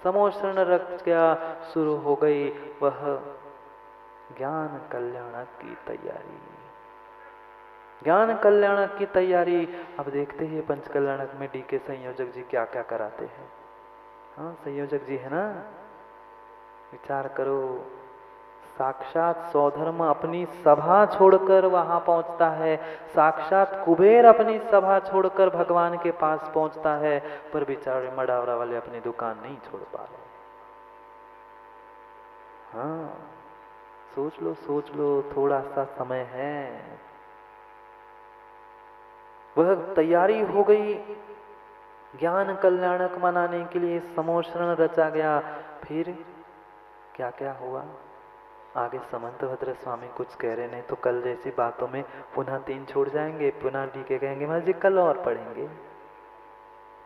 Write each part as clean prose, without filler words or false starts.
समोषण रच गया, शुरू हो गई वह ज्ञान कल्याणक की तैयारी। ज्ञान कल्याणक की तैयारी। अब देखते हैं पंच कल्याणक में डीके संयोजक जी क्या क्या कराते हैं। हाँ, संयोजक जी है ना, विचार करो। साक्षात सौधर्म अपनी सभा छोड़कर वहां पहुंचता है, साक्षात कुबेर अपनी सभा छोड़कर भगवान के पास पहुंचता है, पर बेचारे मडावरा वाले अपनी दुकान नहीं छोड़ पा रहे। हाँ, सोच लो, थोड़ा सा समय है। वह तैयारी हो गई, ज्ञान कल्याणक मनाने के लिए समोषण रचा गया। फिर क्या क्या हुआ आगे समंतभद्र स्वामी कुछ कह रहे, नहीं तो कल जैसी बातों में पुनः 3 छोड़ जाएंगे, पुनः डीके कहेंगे महाराज जी कल और पढ़ेंगे।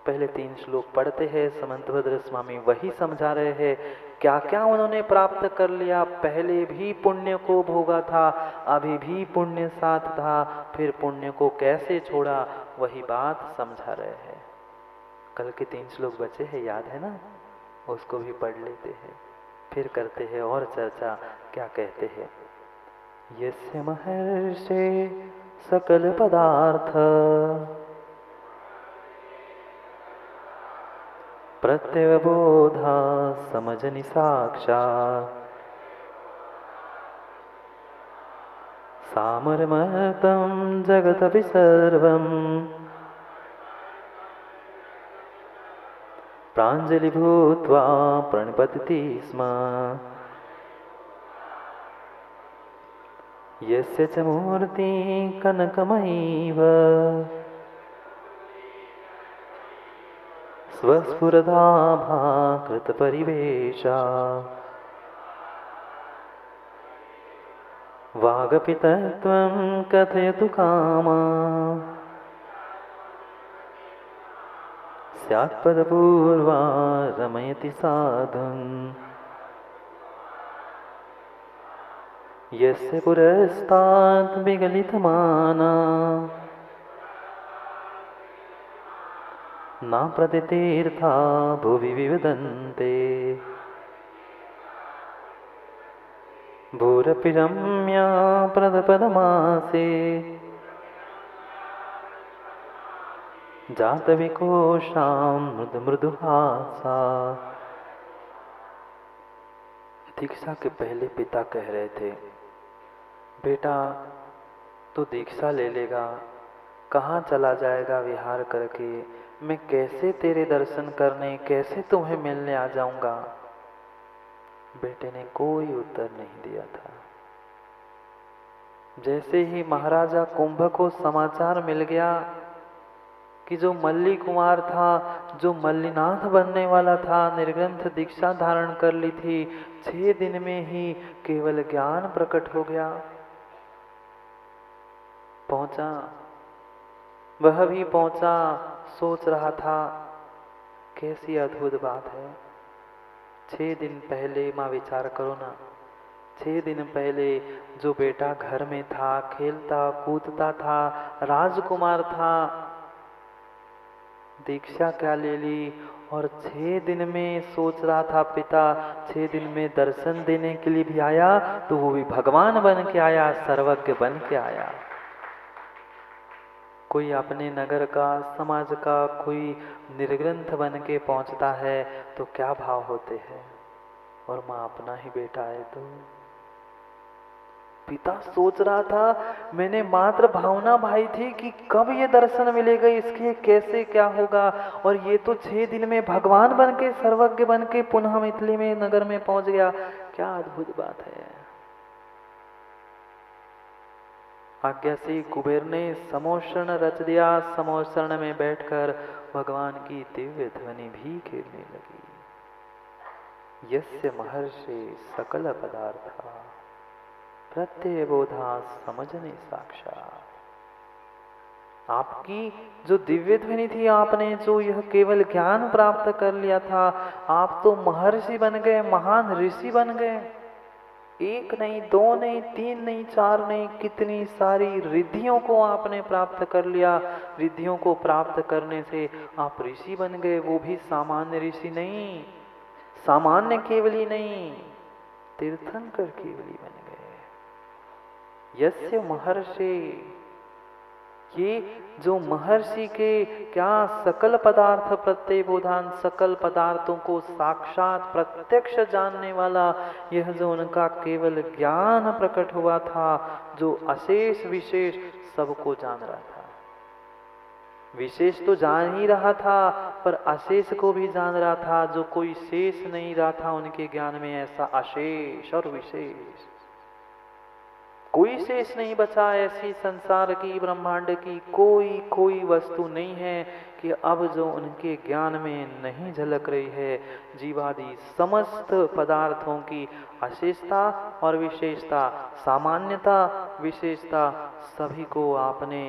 पहले 3 श्लोक पढ़ते हैं, समंतभद्र स्वामी वही समझा रहे हैं क्या क्या उन्होंने प्राप्त कर लिया। पहले भी पुण्य को भोगा था, अभी भी पुण्य साथ था, फिर पुण्य को कैसे छोड़ा, वही बात समझा रहे हैं। कल के 3 श्लोक बचे हैं, याद है ना, उसको भी पढ़ लेते हैं, फिर करते हैं और चर्चा। क्या कहते हैं, यस्य महर्षे सकल पदार्थ प्रत्यवबोधा समझनि साक्षात् सामरमतं जगदपि सर्वं प्राञ्जलि भूत्वा प्रणपतति स्म। यस्य च मूर्ति कनकमयीव स्वस्फुरदाभा कृतपरिवेशा वागपि तत्त्वं कथयतु कामा स्यात्पदपूर्वा रमयति साधुन्। यस्य पुरस्तात् विगलितमाना न प्रतितीर्था भुवि विवदन्ते भूरपि रम्या प्रदपदमासे जातविकोशां मृदु मृदुहासा। दीक्षा के पहले पिता कह रहे थे, बेटा तू दीक्षा ले लेगा, कहाँ चला जाएगा विहार करके, मैं कैसे तेरे दर्शन करने, कैसे तुम्हें मिलने आ जाऊंगा। बेटे ने कोई उत्तर नहीं दिया था। जैसे ही महाराजा कुंभ को समाचार मिल गया कि जो मल्ली कुमार था, जो मल्लीनाथ बनने वाला था, निर्ग्रंथ दीक्षा धारण कर ली थी, 6 दिन में ही केवल ज्ञान प्रकट हो गया। पहुंचा, वह भी पहुंचा, सोच रहा था कैसी अद्भुत बात है। 6 दिन पहले माँ विचार करो ना, 6 दिन पहले जो बेटा घर में था, खेलता कूदता था, राजकुमार था, दीक्षा क्या ले ली, और 6 दिन में सोच रहा था पिता 6 दिन में दर्शन देने के लिए भी आया, तो वो भी भगवान बन के आया, सर्वज्ञ बन के आया। कोई अपने नगर का, समाज का कोई निर्ग्रंथ बन के पहुंचता है तो क्या भाव होते हैं, और माँ अपना ही बेटा है। तो पिता सोच रहा था, मैंने मात्र भावना भाई थी कि कब ये दर्शन मिलेगा, इसके कैसे क्या होगा, और ये तो 6 दिन में भगवान बन के, सर्वज्ञ बन के पुनः मिथिली में नगर में पहुंच गया। क्या अद्भुत बात है। आज्ञा से कुबेर ने समोषण रच दिया। समोषण में बैठकर भगवान की दिव्य ध्वनि भी खेलने लगी। यस्य महर्षि सकल पदार्थ प्रत्यय बोधा समझने साक्षात। आपकी जो दिव्य ध्वनि थी, आपने जो यह केवल ज्ञान प्राप्त कर लिया था, आप तो महर्षि बन गए, महान ऋषि बन गए। 1 नहीं, 2 नहीं, 3 नहीं, 4 नहीं, कितनी सारी रिद्धियों को आपने प्राप्त कर लिया। रिद्धियों को प्राप्त करने से आप ऋषि बन गए, वो भी सामान्य ऋषि नहीं, सामान्य केवली नहीं, तीर्थंकर केवली बन गए। यस्य महर्षि, ये जो महर्षि के क्या सकल पदार्थ प्रत्ययबोधान, सकल पदार्थों को साक्षात प्रत्यक्ष जानने वाला, यह जो उनका केवल ज्ञान प्रकट हुआ था, जो अशेष विशेष सबको जान रहा था। विशेष तो जान ही रहा था, पर अशेष को भी जान रहा था। जो कोई शेष नहीं रहा था उनके ज्ञान में, ऐसा अशेष और विशेष कोई शेष नहीं बचा। ऐसी संसार की, ब्रह्मांड की कोई वस्तु नहीं है कि अब जो उनके ज्ञान में नहीं झलक रही है। जीवादि समस्त पदार्थों की अशेषता और विशेषता, सामान्यता, विशेषता, सभी को आपने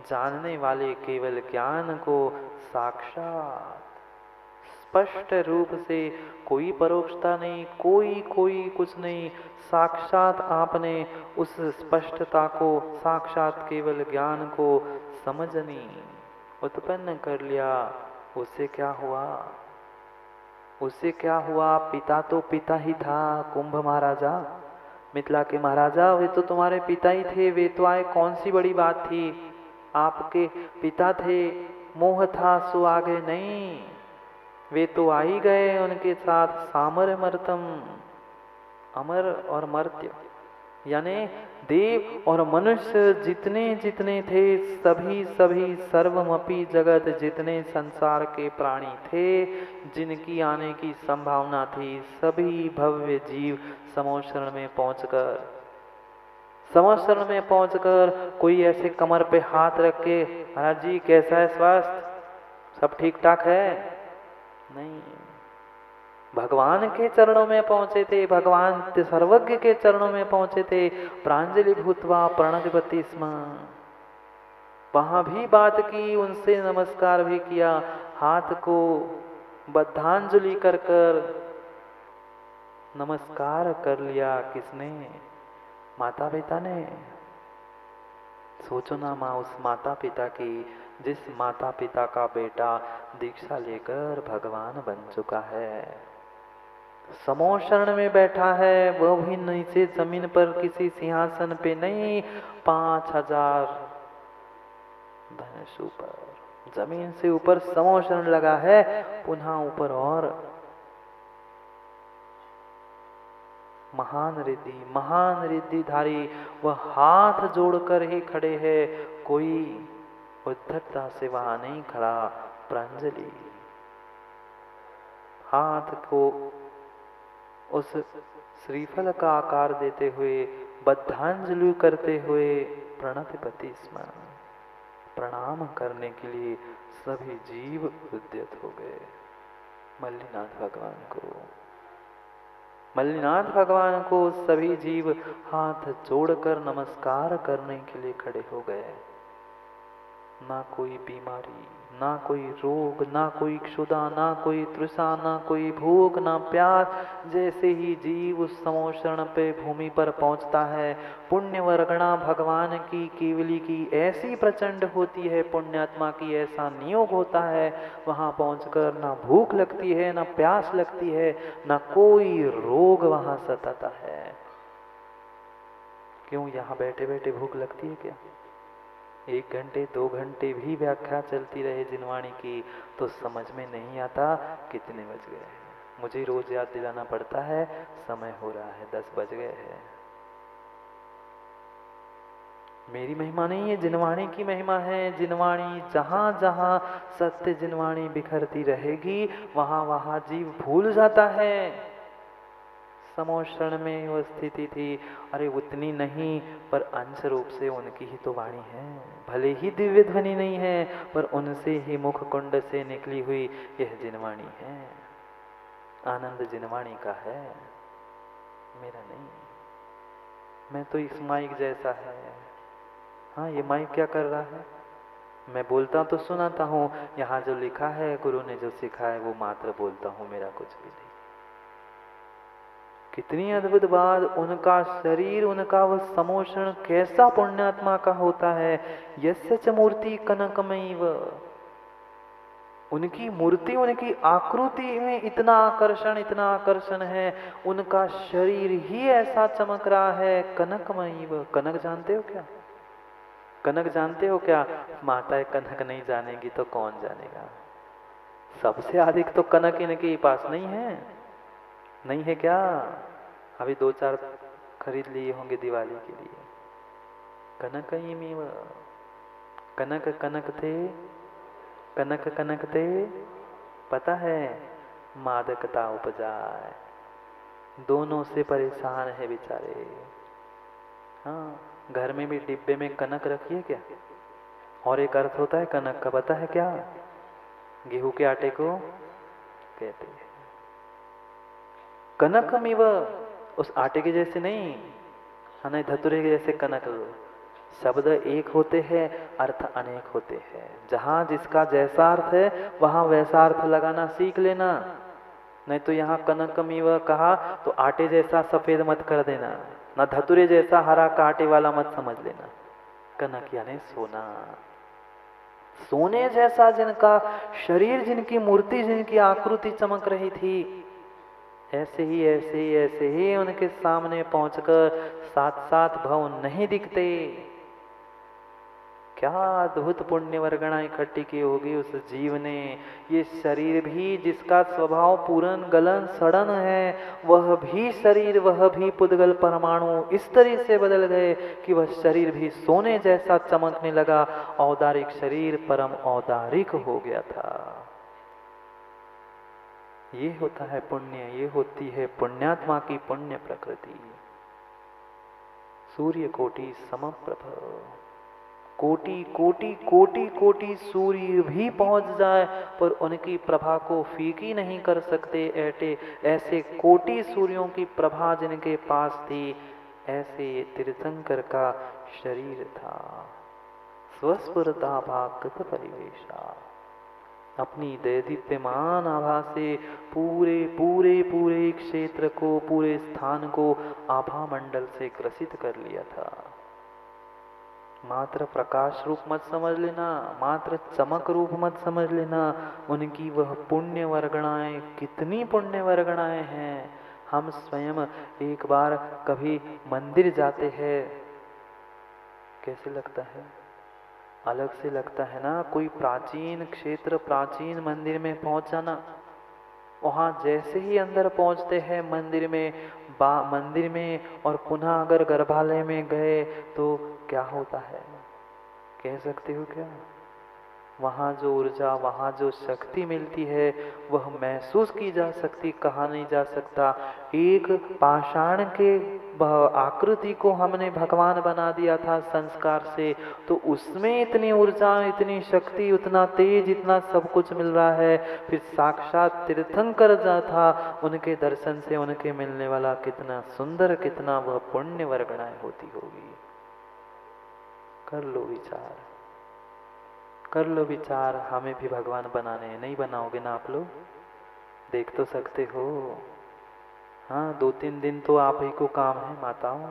जानने वाले केवल ज्ञान को साक्षात स्पष्ट रूप से, कोई परोक्षता नहीं, कोई कुछ नहीं, साक्षात आपने उस स्पष्टता को, साक्षात केवल ज्ञान को समझनी उत्पन्न कर लिया। उससे क्या हुआ? उससे क्या हुआ? पिता तो पिता ही था। कुंभ महाराजा, मिथिला के महाराजा, वे तो तुम्हारे पिता ही थे। वे तो आए, कौन सी बड़ी बात थी? आपके पिता थे, मोह था सो आगे नहीं, वे तो आ ही गए। उनके साथ सामर मर्तम, अमर और मर्त्य, यानी देव और मनुष्य जितने जितने थे, सभी सर्वमपि जगत, जितने संसार के प्राणी थे, जिनकी आने की संभावना थी, सभी भव्य जीव समोशरण में पहुंचकर कोई ऐसे कमर पे हाथ रख के, महाराज जी कैसा है स्वास्थ्य, सब ठीक ठाक है? नहीं, भगवान के चरणों में पहुंचे थे, भगवान सर्वज्ञ के चरणों में पहुंचे थे। प्रांजलि भूतवा प्रणतिपति स्म, वहां भी बात की, उनसे नमस्कार भी किया, हाथ को बद्धांजलि कर नमस्कार कर लिया। किसने? माता पिता ने। सोचो ना माँ, उस माता पिता की, जिस माता पिता का बेटा दीक्षा लेकर भगवान बन चुका है, समोशरण में बैठा है, वो भी नीचे जमीन पर किसी सिंहासन पे नहीं, 5000 धनुष ऊपर, जमीन से ऊपर समोशरण लगा है, पुनः ऊपर और महान रिद्धिधारी, वह हाथ जोड़कर ही खड़े हैं, कोई उद्धटता से वहां नहीं खड़ा। प्रांजलि, हाथ को उस श्रीफल का आकार देते हुए, बद्धांजलि करते हुए, प्रणतिपति स्म, प्रणाम करने के लिए सभी जीव उद्यत हो गए। मल्लिनाथ भगवान को सभी जीव हाथ जोड़कर नमस्कार करने के लिए खड़े हो गए। ना कोई बीमारी, ना कोई रोग, ना कोई क्षुधा, ना कोई तृषा, ना कोई भूख, ना प्यास। जैसे ही जीव उस समोशरण पे भूमि पर पहुंचता है, पुण्य वर्गणा भगवान की केवली की ऐसी प्रचंड होती है, पुण्यात्मा की ऐसा नियोग होता है, वहां पहुंचकर ना भूख लगती है, ना प्यास लगती है, ना कोई रोग वहां सताता है। क्यों? यहाँ बैठे बैठे भूख लगती है क्या? 1 घंटे 2 घंटे भी व्याख्या चलती रहे जिनवाणी की तो समझ में नहीं आता कितने बज गए हैं। मुझे रोज याद दिलाना पड़ता है, समय हो रहा है, 10 बज गए हैं। मेरी महिमा नहीं है, जिनवाणी की महिमा है। जिनवाणी जहां जहां सत्य जिनवाणी बिखरती रहेगी, वहां वहां जीव भूल जाता है। समोशरण में वो स्थिति थी, अरे उतनी नहीं, पर अंश रूप से उनकी ही तो वाणी है। भले ही दिव्य ध्वनि नहीं है, पर उनसे ही मुख कुंड से निकली हुई यह जिनवाणी है। आनंद जिनवाणी का है, मेरा नहीं। मैं तो इस माइक जैसा है। हाँ, ये माइक क्या कर रहा है? मैं बोलता तो सुनाता हूँ, यहाँ जो लिखा है, गुरु ने जो सिखाया है वो मात्र बोलता हूँ, मेरा कुछ भी नहीं। कितनी अद्भुत बात! उनका शरीर, उनका वह समोषण कैसा पुण्यात्मा का होता है। यस्य च मूर्ति कनकमयीव, उनकी मूर्ति, उनकी आकृति में इतना आकर्षण है, उनका शरीर ही ऐसा चमक रहा है। कनकमयी, वो कनक जानते हो क्या? कनक जानते हो क्या? माताएं कनक नहीं जानेगी तो कौन जानेगा? सबसे अधिक तो कनक इनके पास नहीं है, नहीं है क्या? अभी 2-4 खरीद लिए होंगे दिवाली के लिए। कनकई में कनक कनक थे, कनक कनक थे, पता है मादकता उपजाए, दोनों से परेशान है बेचारे। हाँ, घर में भी डिब्बे में कनक रखिए क्या? और एक अर्थ होता है कनक का, पता है क्या? गेहूं के आटे को कहते हैं कनक में, वह उस आटे के जैसे नहीं, हाँ नहीं, धतुरे के जैसे कनक। शब्द एक होते हैं, अर्थ अनेक होते हैं। जहां जिसका जैसा अर्थ है वहां वैसा अर्थ लगाना सीख लेना। नहीं तो यहाँ कनक मीव कहा तो आटे जैसा सफेद मत कर देना, ना धतुरे जैसा हरा कांटे वाला मत समझ लेना। कनक यानी सोना, सोने जैसा जिनका शरीर, जिनकी मूर्ति, जिनकी आकृति चमक रही थी, ऐसे ही उनके सामने पहुंचकर 7-7 भव नहीं दिखते। क्या अद्भुत पुण्य वर्गणा इकट्ठी की होगी उस जीव ने। ये शरीर भी जिसका स्वभाव पूरन गलन सड़न है, वह भी शरीर, वह भी पुद्गल परमाणु इस तरह से बदल गए कि वह शरीर भी सोने जैसा चमकने लगा। औदारिक शरीर परम औदारिक हो गया था। ये होता है पुण्य, ये होती है पुण्यात्मा की पुण्य प्रकृति। सूर्य कोटि समप्रभ, कोटि कोटि कोटि कोटि सूर्य भी पहुंच जाए पर उनकी प्रभा को फीकी नहीं कर सकते। ऐसे कोटि सूर्यों की प्रभा जिनके पास थी, ऐसे तीर्थंकर का शरीर था। स्वस्फुरता भाकृत परिवेशा, अपनी दैदीप्यमान आभा से पूरे पूरे पूरे क्षेत्र को, पूरे स्थान को आभा मंडल से ग्रसित कर लिया था। मात्र प्रकाश रूप मत समझ लेना, मात्र चमक रूप मत समझ लेना। उनकी वह पुण्य वर्गणाएं, कितनी पुण्य वर्गणाएं हैं। हम स्वयं एक बार कभी मंदिर जाते हैं, कैसे लगता है? अलग से लगता है ना। कोई प्राचीन क्षेत्र, प्राचीन मंदिर में पहुंच जाना, वहां जैसे ही अंदर पहुंचते हैं मंदिर में और पुनः अगर गर्भालय में गए तो क्या होता है, कह सकते हो क्या? वहाँ जो ऊर्जा, वहाँ जो शक्ति मिलती है वह महसूस की जा सकती, कहा नहीं जा सकता। एक पाषाण के आकृति को हमने भगवान बना दिया था संस्कार से, तो उसमें इतनी ऊर्जा, इतनी शक्ति, उतना तेज, इतना सब कुछ मिल रहा है। फिर साक्षात तीर्थंकर जा था, उनके दर्शन से उनके मिलने वाला कितना सुंदर, कितना वह पुण्य वर्गणाएं होती होगी। कर लो विचार, कर लो विचार। हमें भी भगवान बनाने हैं, नहीं बनाओगे ना आप लोग? देख तो सकते हो। हाँ, 2-3 दिन तो आप ही को काम है माताओं,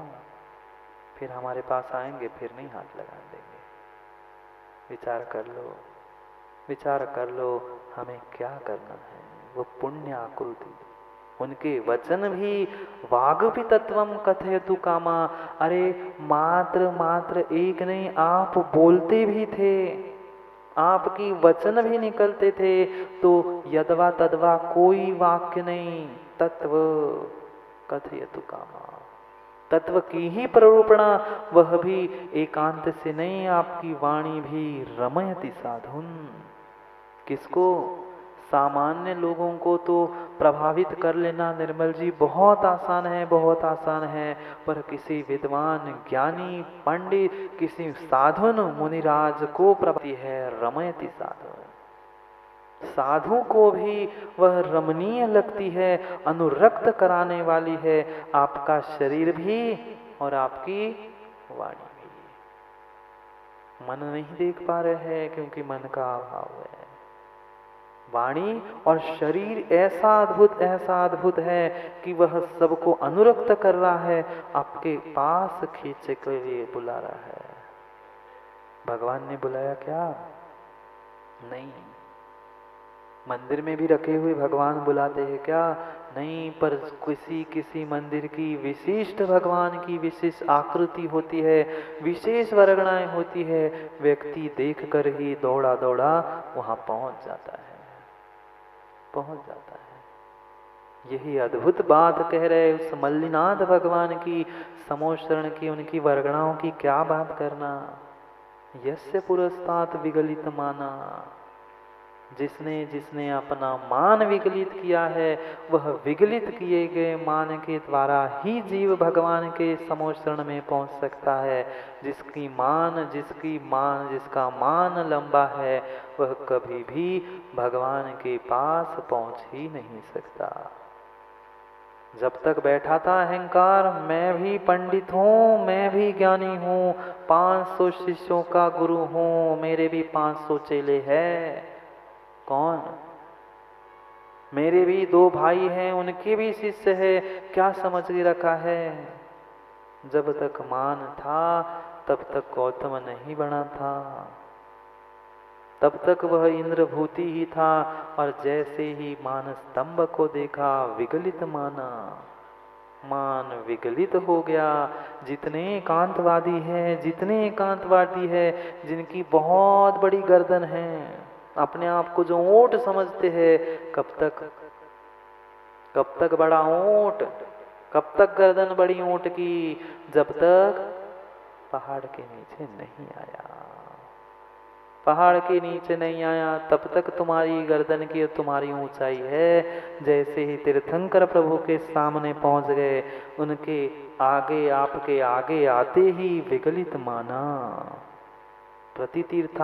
फिर हमारे पास आएंगे, फिर नहीं हाथ लगा देंगे। विचार कर लो, विचार कर लो, हमें क्या करना है। वो पुण्य आकृति, उनके वचन भी वाग भी तत्वम कथयतु कामा। अरे मात्र मात्र एक नहीं, आप बोलते भी थे, आपकी वचन भी निकलते थे। तो यदवा तदवा कोई वाक्य नहीं, तत्व कथयतु कामा, तत्व की ही प्ररूपणा, वह भी एकांत से नहीं। आपकी वाणी भी रमयति साधुन, किसको? सामान्य लोगों को तो प्रभावित कर लेना निर्मल जी बहुत आसान है, बहुत आसान है। पर किसी विद्वान, ज्ञानी, पंडित, किसी साधुन मुनिराज को प्रभाती है रमयति साधु। साधु को भी वह रमणीय लगती है, अनुरक्त कराने वाली है। आपका शरीर भी और आपकी वाणी भी। मन नहीं देख पा रहे हैं क्योंकि मन का अभाव है। वाणी और शरीर ऐसा अद्भुत है कि वह सबको अनुरक्त कर रहा है, आपके पास खींचे के लिए बुला रहा है। भगवान ने बुलाया क्या? नहीं। मंदिर में भी रखे हुए भगवान बुलाते हैं क्या? नहीं, पर किसी किसी मंदिर की विशिष्ट भगवान की विशेष आकृति होती है, विशेष वर्णनाएं होती है, व्यक्ति देखकर ही दौड़ा दौड़ा वहां पहुंच जाता है, पहुंच जाता है। यही अद्भुत बात कह रहे उस मल्लिनाथ भगवान की, समोशरण की, उनकी वर्णनाओं की क्या बात करना। यस्य पुरस्तात् विगलित माना, जिसने जिसने अपना मान विगलित किया है, वह विगलित किए गए मान के द्वारा ही जीव भगवान के समोशरण में पहुंच सकता है। जिसका मान लंबा है, वह कभी भी भगवान के पास पहुंच ही नहीं सकता। जब तक बैठा था अहंकार, मैं भी पंडित हूँ, मैं भी ज्ञानी हूँ, 500 शिष्यों का गुरु हूँ, मेरे भी 500 चेले हैं। कौन? मेरे भी 2 भाई हैं, उनके भी शिष्य है। क्या समझ के रखा है? जब तक मान था तब तक गौतम नहीं बना था, तब तक वह इंद्रभूति ही था। और जैसे ही मान स्तंभ को देखा, विगलित माना, मान विगलित हो गया। जितने एकांतवादी है, जिनकी बहुत बड़ी गर्दन है, अपने आप को जो ऊंट समझते हैं, कब तक बड़ा ऊंट, कब तक गर्दन बड़ी ऊंट की? जब तक पहाड़ के नीचे नहीं आया, पहाड़ के नीचे नहीं आया, तब तक तुम्हारी गर्दन की और तुम्हारी ऊंचाई है। जैसे ही तीर्थंकर प्रभु के सामने पहुंच गए, उनके आगे, आपके आगे आते ही विगलित माना। प्रतितीर्थ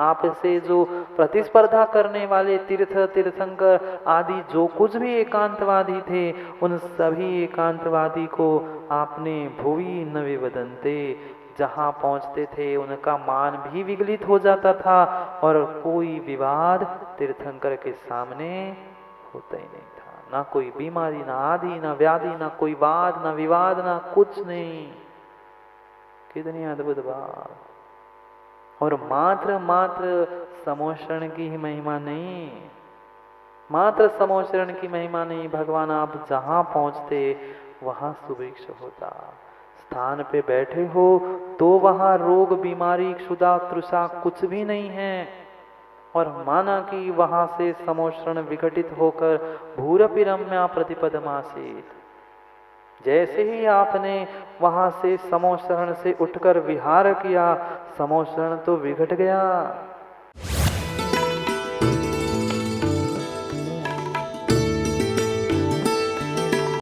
आपसे जो प्रतिस्पर्धा करने वाले तीर्थंकर आदि जो कुछ भी एकांतवादी थे, उन सभी एकांतवादी को आपने भुवि न विवदन्ते, जहाँ पहुँचते थे उनका मान भी विगलित हो जाता था, और कोई विवाद तीर्थंकर के सामने होता ही नहीं था। ना कोई बीमारी, ना आदि, ना व्याधि, ना कोई वाद, ना विवाद, ना कुछ नहीं। कितनी अद्भुत बात। और मात्र समोशरण की ही महिमा नहीं, मात्र समोशरण की महिमा नहीं, भगवान आप जहां पहुंचते वहां सुभिक्ष होता। स्थान पे बैठे हो तो वहां रोग, बीमारी, क्षुधा, तृषा कुछ भी नहीं है। और माना कि वहां से समोशरण विघटित होकर भूरपि रम्या प्रतिपदमासीत, जैसे ही आपने वहां से समोशरण से उठकर विहार किया, समोशरण तो विघट गया।